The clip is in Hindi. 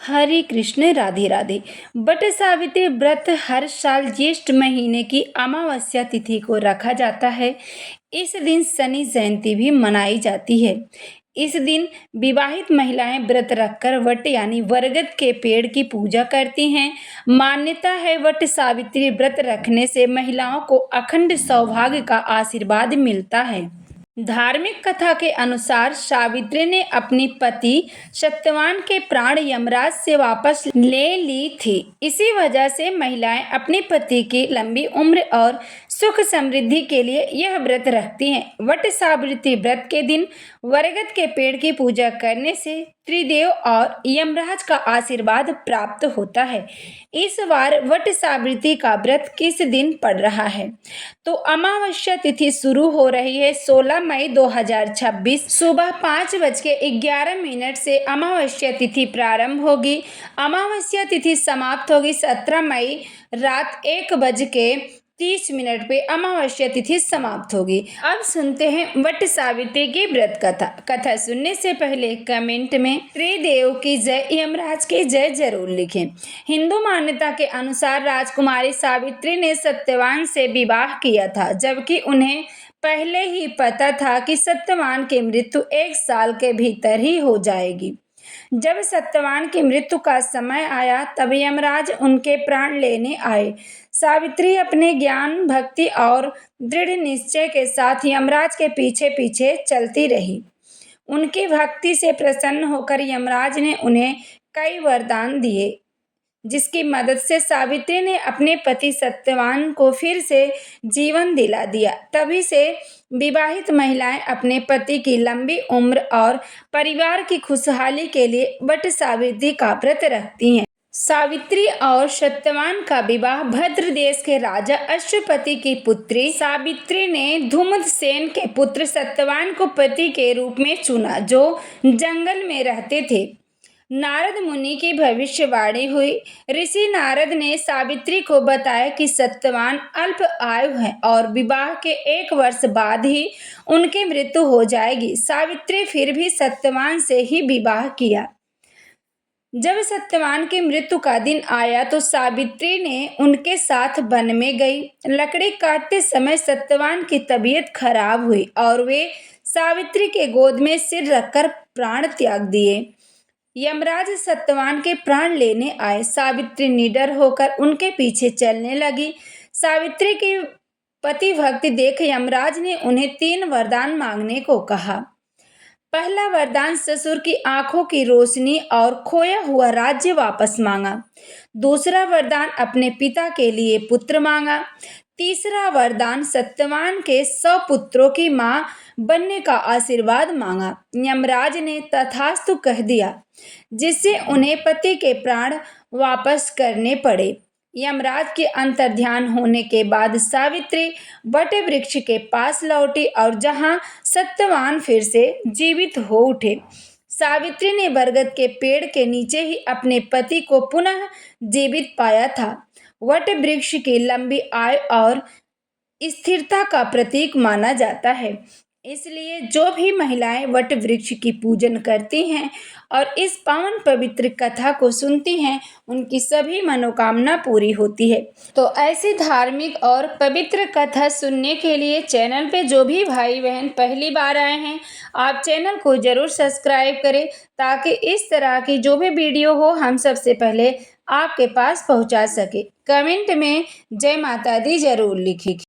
हरे कृष्ण राधे राधे। वट सावित्री व्रत हर साल ज्येष्ठ महीने की अमावस्या तिथि को रखा जाता है। इस दिन शनि जयंती भी मनाई जाती है। इस दिन विवाहित महिलाएं व्रत रखकर वट यानी बरगद के पेड़ की पूजा करती हैं। मान्यता है वट सावित्री व्रत रखने से महिलाओं को अखंड सौभाग्य का आशीर्वाद मिलता है। धार्मिक कथा के अनुसार सावित्री ने अपने पति सत्यवान के प्राण यमराज से वापस ले ली थी। इसी वजह से महिलाएं अपने पति की लंबी उम्र और सुख समृद्धि के लिए यह व्रत रखती हैं। वट सावित्री व्रत के दिन बरगद के पेड़ की पूजा करने से त्रिदेव और यमराज का आशीर्वाद प्राप्त होता है। इस बार वट सावित्री का व्रत किस दिन पड़ रहा है? तो अमावस्या तिथि शुरू हो रही है 16 मई 2026 सुबह 5:11 से अमावस्या तिथि प्रारंभ होगी। अमावस्या तिथि समाप्त होगी 17 मई रात 1:30 पे अमावस्या तिथि समाप्त होगी। अब सुनते हैं वट सावित्री की व्रत कथा। कथा सुनने से पहले कमेंट में त्रिदेव की जय, यमराज की जय जरूर लिखें। हिंदू मान्यता के अनुसार राजकुमारी सावित्री ने सत्यवान से विवाह किया था, जबकि उन्हें पहले ही पता था कि सत्यवान की मृत्यु 1 साल के भीतर ही हो जाएगी। जब सत्यवान की मृत्यु का समय आया तब यमराज उनके प्राण लेने आए। सावित्री अपने ज्ञान, भक्ति और दृढ़ निश्चय के साथ यमराज के पीछे पीछे चलती रही। उनकी भक्ति से प्रसन्न होकर यमराज ने उन्हें कई वरदान दिए, जिसकी मदद से सावित्री ने अपने पति सत्यवान को फिर से जीवन दिला दिया। तभी से विवाहित महिलाएं अपने पति की लंबी उम्र और परिवार की खुशहाली के लिए वट सावित्री का व्रत रखती हैं। सावित्री और सत्यवान का विवाह भद्र देश के राजा अश्वपति की पुत्री सावित्री ने धूम्रसेन के पुत्र सत्यवान को पति के रूप में चुना, जो जंगल में रहते थे। नारद मुनि की भविष्यवाणी हुई। ऋषि नारद ने सावित्री को बताया कि सत्यवान अल्प आयु है और विवाह के 1 वर्ष बाद ही उनकी मृत्यु हो जाएगी। सावित्री फिर भी सत्यवान से ही विवाह किया। जब सत्यवान की मृत्यु का दिन आया तो सावित्री ने उनके साथ वन में गई। लकड़ी काटते समय सत्यवान की तबीयत खराब हुई और वे सावित्री के गोद में सिर रखकर प्राण त्याग दिए। यमराज सत्यवान के प्राण लेने आए। सावित्री निडर होकर उनके पीछे चलने लगी। सावित्री की पति भक्ति देख यमराज ने उन्हें 3 वरदान मांगने को कहा। पहला वरदान ससुर की आंखों की रोशनी और खोया हुआ राज्य वापस मांगा। दूसरा वरदान अपने पिता के लिए पुत्र मांगा। तीसरा वरदान सत्यवान के 100 पुत्रों की मां बनने का आशीर्वाद मांगा। यमराज ने तथास्तु कह दिया, जिससे उन्हें पति के प्राण वापस करने पड़े। यमराज के अंतर्ध्यान होने के बाद सावित्री वट वृक्ष के पास लौटी और जहां सत्यवान फिर से जीवित हो उठे। सावित्री ने बरगद के पेड़ के नीचे ही अपने पति को पुनः जीवित पाया था। वट वृक्ष की लंबी आयु और स्थिरता का प्रतीक माना जाता है, इसलिए जो भी महिलाएं वट वृक्ष की पूजन करती हैं और इस पावन पवित्र कथा को सुनती हैं, उनकी सभी मनोकामना पूरी होती है। तो ऐसी धार्मिक और पवित्र कथा सुनने के लिए चैनल पे जो भी भाई बहन पहली बार आए हैं, आप चैनल को जरूर सब्सक्राइब करें, ताकि इस तरह की जो भी वीडियो हो हम सबसे पहले आपके पास पहुंचा सके। कमेंट में जय माता दी जरूर लिखिए।